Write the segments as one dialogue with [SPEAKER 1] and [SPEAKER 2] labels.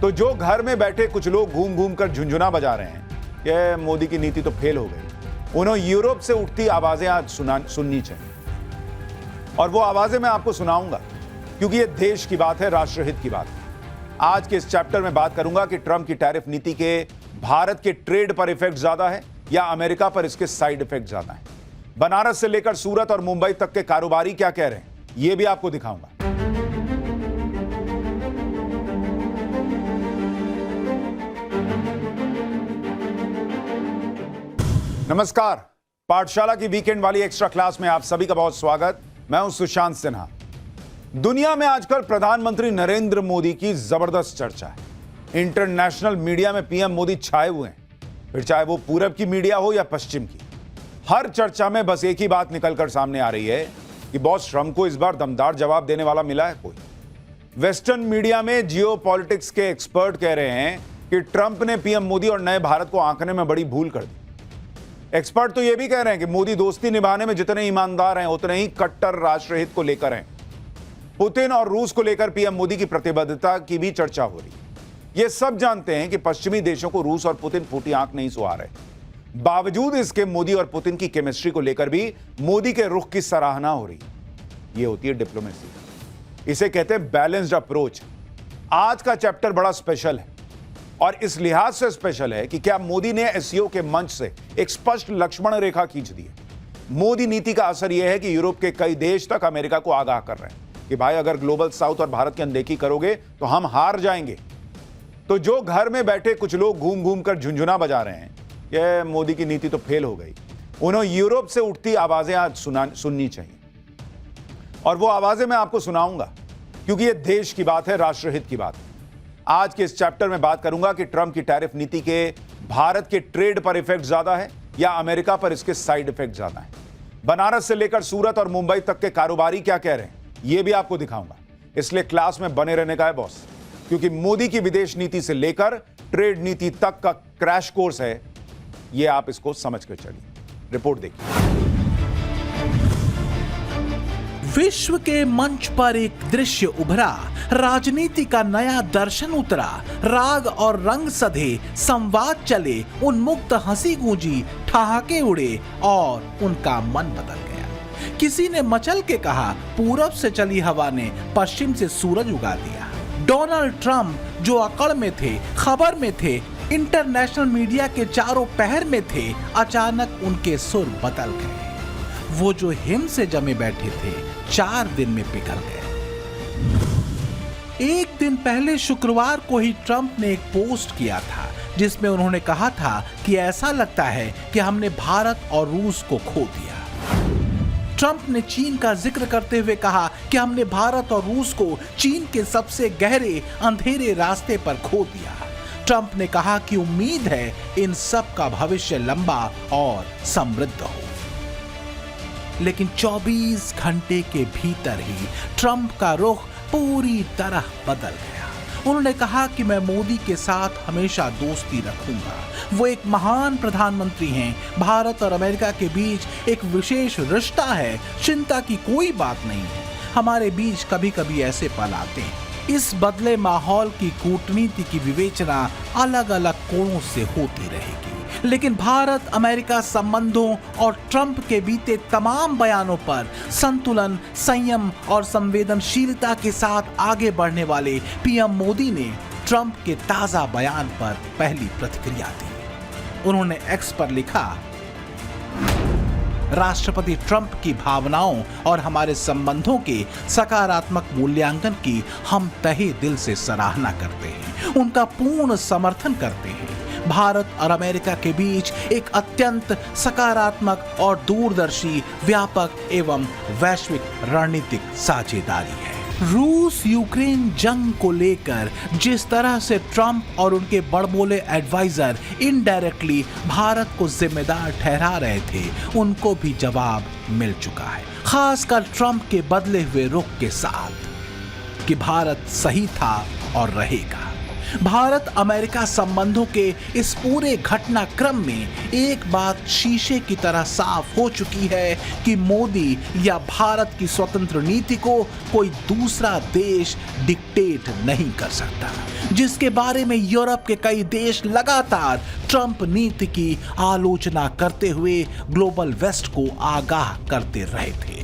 [SPEAKER 1] तो जो घर में बैठे कुछ लोग घूम घूम कर झुंझुना बजा रहे हैं कि मोदी की नीति तो फेल हो गई, उन्हें यूरोप से उठती आवाजें आज सुननी चाहिए। और वो आवाजें मैं आपको सुनाऊंगा क्योंकि ये देश की बात है, राष्ट्रहित की बात है। आज के इस चैप्टर में बात करूंगा कि ट्रंप की टैरिफ नीति के भारत के ट्रेड पर इफेक्ट ज्यादा है या अमेरिका पर इसके साइड इफेक्ट ज्यादा है। बनारस से लेकर सूरत और मुंबई तक के कारोबारी क्या कह रहे हैं, यह भी आपको दिखाऊंगा। नमस्कार, पाठशाला की वीकेंड वाली एक्स्ट्रा क्लास में आप सभी का बहुत स्वागत। मैं हूं सुशांत सिन्हा। दुनिया में आजकल प्रधानमंत्री नरेंद्र मोदी की जबरदस्त चर्चा है। इंटरनेशनल मीडिया में पीएम मोदी छाए हुए हैं, फिर चाहे वो पूरब की मीडिया हो या पश्चिम की। हर चर्चा में बस एक ही बात निकलकर सामने आ रही है कि बॉस ट्रंप को इस बार दमदार जवाब देने वाला मिला है कोई। वेस्टर्न मीडिया में जियोपॉलिटिक्स के एक्सपर्ट कह रहे हैं कि ट्रंप ने पीएम मोदी और नए भारत को आंकने में बड़ी भूल कर दी। एक्सपर्ट तो यह भी कह रहे हैं कि मोदी दोस्ती निभाने में जितने ईमानदार हैं उतने ही कट्टर राष्ट्रहित को लेकर हैं। पुतिन और रूस को लेकर पीएम मोदी की प्रतिबद्धता की भी चर्चा हो रही है। ये सब जानते हैं कि पश्चिमी देशों को रूस और पुतिन फूटी आंख नहीं सुहा रहे। बावजूद इसके मोदी और पुतिन की केमिस्ट्री को लेकर भी मोदी के रुख की सराहना हो रही है। ये होती है डिप्लोमेसी, इसे कहते हैं बैलेंस्ड अप्रोच। आज का चैप्टर बड़ा स्पेशल है और इस लिहाज से स्पेशल है कि क्या मोदी ने एससीओ के मंच से एक स्पष्ट लक्ष्मण रेखा खींच दी है। मोदी नीति का असर यह है कि यूरोप के कई देश तक अमेरिका को आगाह कर रहे हैं कि भाई अगर ग्लोबल साउथ और भारत की अनदेखी करोगे तो हम हार जाएंगे। तो जो घर में बैठे कुछ लोग घूम घूम कर झुंझुना बजा रहे हैं कि मोदी की नीति तो फेल हो गई, उन्हें यूरोप से उठती आवाजें आज सुननी चाहिए। और वो आवाजें मैं आपको सुनाऊंगा क्योंकि ये देश की बात है, राष्ट्रहित की बात है। आज के इस चैप्टर में बात करूंगा कि ट्रंप की टैरिफ नीति के भारत के ट्रेड पर इफेक्ट ज्यादा है या अमेरिका पर इसके साइड इफेक्ट ज्यादा है। बनारस से लेकर सूरत और मुंबई तक के कारोबारी क्या कह रहे हैं, यह भी आपको दिखाऊंगा। इसलिए क्लास में बने रहने का है बॉस, क्योंकि मोदी की विदेश नीति से लेकर ट्रेड नीति तक का क्रैश कोर्स है। यह आप इसको समझ कर चलिए। रिपोर्ट देखिए।
[SPEAKER 2] विश्व के मंच पर एक दृश्य उभरा, राजनीति का नया दर्शन उतरा, राग और रंग सधे संवाद चले, उन्मुक्त हंसी गूंजी, ठहाके उड़े और उनका मन बदल गया। किसी ने मचल के कहा, पूरब से चली हवा ने पश्चिम से सूरज उगा दिया। डोनाल्ड ट्रंप जो अकड़ में थे, खबर में थे, इंटरनेशनल मीडिया के चारों पहर में थे, अचानक उनके सुर बदल गए। वो जो हिम से जमे बैठे थे 4 दिन में पिघल गए। एक दिन पहले शुक्रवार को ही ट्रंप ने एक पोस्ट किया था जिसमें उन्होंने कहा था कि ऐसा लगता है कि हमने भारत और रूस को खो दिया। ट्रंप ने चीन का जिक्र करते हुए कहा कि हमने भारत और रूस को चीन के सबसे गहरे अंधेरे रास्ते पर खो दिया। ट्रंप ने कहा कि उम्मीद है इन सब का भविष्य लंबा और समृद्ध हो। लेकिन 24 घंटे के भीतर ही ट्रंप का रुख पूरी तरह बदल गया। उन्होंने कहा कि मैं मोदी के साथ हमेशा दोस्ती रखूंगा। वो एक महान प्रधानमंत्री हैं। भारत और अमेरिका के बीच एक विशेष रिश्ता है, चिंता की कोई बात नहीं है। हमारे बीच कभी कभी ऐसे पल आते हैं। इस बदले माहौल की कूटनीति की विवेचना अलग अलग कोणों से होती रहेगी, लेकिन भारत अमेरिका संबंधों और ट्रंप के बीते तमाम बयानों पर संतुलन, संयम और संवेदनशीलता के साथ आगे बढ़ने वाले पीएम मोदी ने ट्रंप के ताजा बयान पर पहली प्रतिक्रिया दी। उन्होंने एक्स पर लिखा, राष्ट्रपति ट्रंप की भावनाओं और हमारे संबंधों के सकारात्मक मूल्यांकन की हम तहे दिल से सराहना करते हैं, उनका पूर्ण समर्थन करते हैं। भारत और अमेरिका के बीच एक अत्यंत सकारात्मक और दूरदर्शी, व्यापक एवं वैश्विक रणनीतिक साझेदारी है। रूस यूक्रेन जंग को लेकर जिस तरह से ट्रंप और उनके बड़बोले एडवाइजर इनडायरेक्टली भारत को जिम्मेदार ठहरा रहे थे, उनको भी जवाब मिल चुका है, खासकर ट्रंप के बदले हुए रुख के साथ कि भारत सही था और रहेगा। भारत अमेरिका संबंधों के इस पूरे घटनाक्रम में एक बात शीशे की तरह साफ हो चुकी है कि मोदी या भारत की स्वतंत्र नीति को कोई दूसरा देश डिक्टेट नहीं कर सकता, जिसके बारे में यूरोप के कई देश लगातार ट्रंप नीति की आलोचना करते हुए ग्लोबल वेस्ट को आगाह करते रहे थे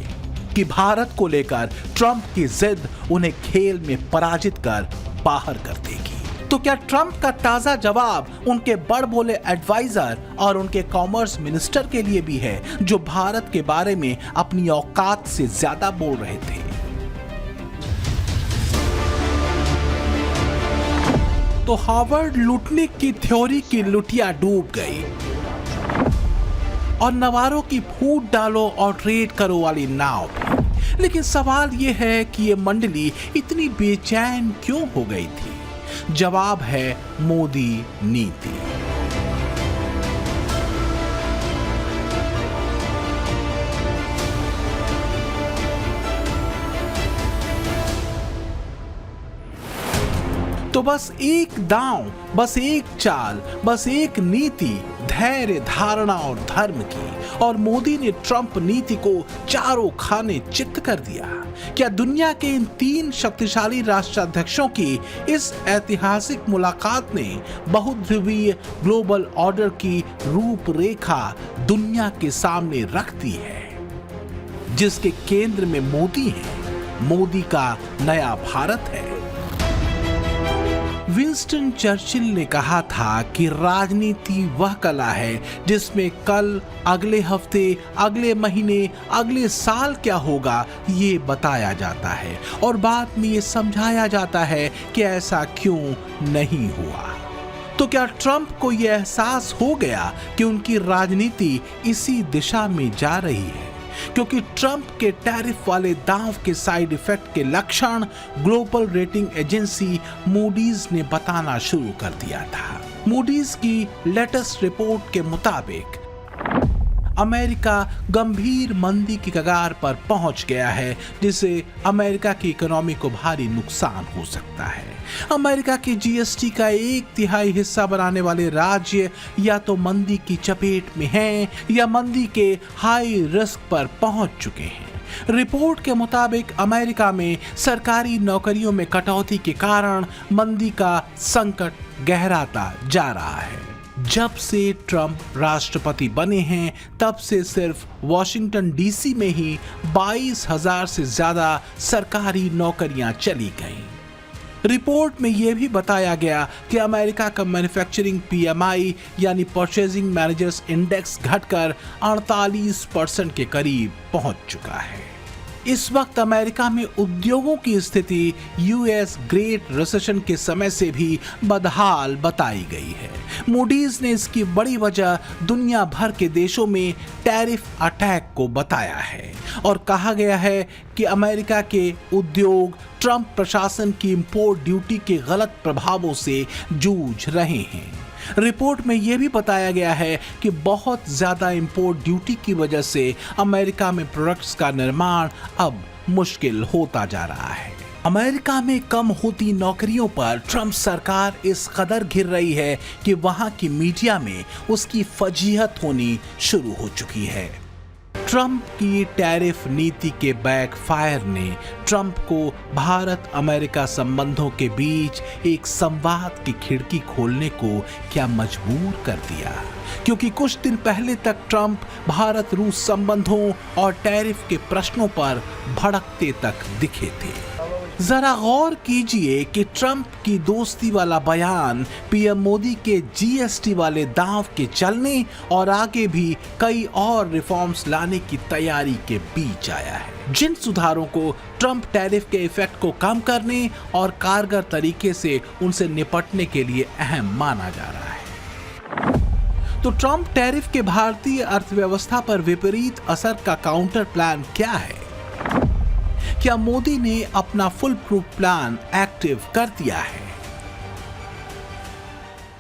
[SPEAKER 2] कि भारत को लेकर ट्रंप की जिद उन्हें खेल में पराजित कर बाहर कर देगी। तो क्या ट्रंप का ताजा जवाब उनके बड़बोले एडवाइजर और उनके कॉमर्स मिनिस्टर के लिए भी है, जो भारत के बारे में अपनी औकात से ज्यादा बोल रहे थे? तो हार्वर्ड लूटने की थ्योरी की लुटिया डूब गई और नवारों की फूट डालो और ट्रेड करो वाली नाव भी। लेकिन सवाल यह है कि यह मंडली इतनी बेचैन क्यों हो गई थी? जवाब है मोदी नीति। तो बस एक दांव, बस एक चाल, बस एक नीति, धैर्य, धारणा और धर्म की, और मोदी ने ट्रंप नीति को चारों खाने चित्त कर दिया। क्या दुनिया के इन तीन शक्तिशाली राष्ट्राध्यक्षों की इस ऐतिहासिक मुलाकात ने बहुध्रुवीय ग्लोबल ऑर्डर की रूपरेखा दुनिया के सामने रख दी है, जिसके केंद्र में मोदी है, मोदी का नया भारत है? विंस्टन चर्चिल ने कहा था कि राजनीति वह कला है जिसमें कल, अगले हफ्ते, अगले महीने, अगले साल क्या होगा ये बताया जाता है और बाद में ये समझाया जाता है कि ऐसा क्यों नहीं हुआ। तो क्या ट्रंप को यह एहसास हो गया कि उनकी राजनीति इसी दिशा में जा रही है? क्योंकि ट्रंप के टैरिफ वाले दांव के साइड इफेक्ट के लक्षण ग्लोबल रेटिंग एजेंसी मूडीज ने बताना शुरू कर दिया था। मूडीज की लेटेस्ट रिपोर्ट के मुताबिक अमेरिका गंभीर मंदी की कगार पर पहुंच गया है, जिससे अमेरिका की इकोनॉमी को भारी नुकसान हो सकता है। अमेरिका के जीएसटी का 1/3 हिस्सा बनाने वाले राज्य या तो मंदी की चपेट में हैं या मंदी के हाई रिस्क पर पहुंच चुके हैं। रिपोर्ट के मुताबिक अमेरिका में सरकारी नौकरियों में कटौती के कारण मंदी का संकट गहराता जा रहा है। जब से ट्रंप राष्ट्रपति बने हैं तब से सिर्फ वॉशिंगटन डीसी में ही 22,000 से ज्यादा सरकारी नौकरियां चली गईं। रिपोर्ट में यह भी बताया गया कि अमेरिका का मैन्युफैक्चरिंग पीएमआई यानी परचेजिंग मैनेजर्स इंडेक्स घटकर 48% के करीब पहुंच चुका है। इस वक्त अमेरिका में उद्योगों की स्थिति यूएस ग्रेट रिसेशन के समय से भी बदहाल बताई गई है। मूडीज ने इसकी बड़ी वजह दुनिया भर के देशों में टैरिफ अटैक को बताया है और कहा गया है कि अमेरिका के उद्योग ट्रंप प्रशासन की इंपोर्ट ड्यूटी के गलत प्रभावों से जूझ रहे हैं। रिपोर्ट में यह भी बताया गया है कि बहुत ज्यादा इंपोर्ट ड्यूटी की वजह से अमेरिका में प्रोडक्ट्स का निर्माण अब मुश्किल होता जा रहा है। अमेरिका में कम होती नौकरियों पर ट्रंप सरकार इस कदर घिर रही है कि वहां की मीडिया में उसकी फजीहत होनी शुरू हो चुकी है। ट्रंप की टैरिफ नीति के बैकफायर ने ट्रंप को भारत अमेरिका संबंधों के बीच एक संवाद की खिड़की खोलने को क्या मजबूर कर दिया, क्योंकि कुछ दिन पहले तक ट्रंप भारत रूस संबंधों और टैरिफ के प्रश्नों पर भड़कते तक दिखे थे। जरा गौर कीजिए कि ट्रंप की दोस्ती वाला बयान पीएम मोदी के जीएसटी वाले दांव के चलने और आगे भी कई और रिफॉर्म्स लाने की तैयारी के बीच आया है, जिन सुधारों को ट्रंप टैरिफ के इफेक्ट को कम करने और कारगर तरीके से उनसे निपटने के लिए अहम माना जा रहा है। तो ट्रंप टैरिफ के भारतीय अर्थव्यवस्था पर विपरीत असर का काउंटर प्लान क्या है? क्या मोदी ने अपना फुल प्रूफ प्लान एक्टिव कर दिया है?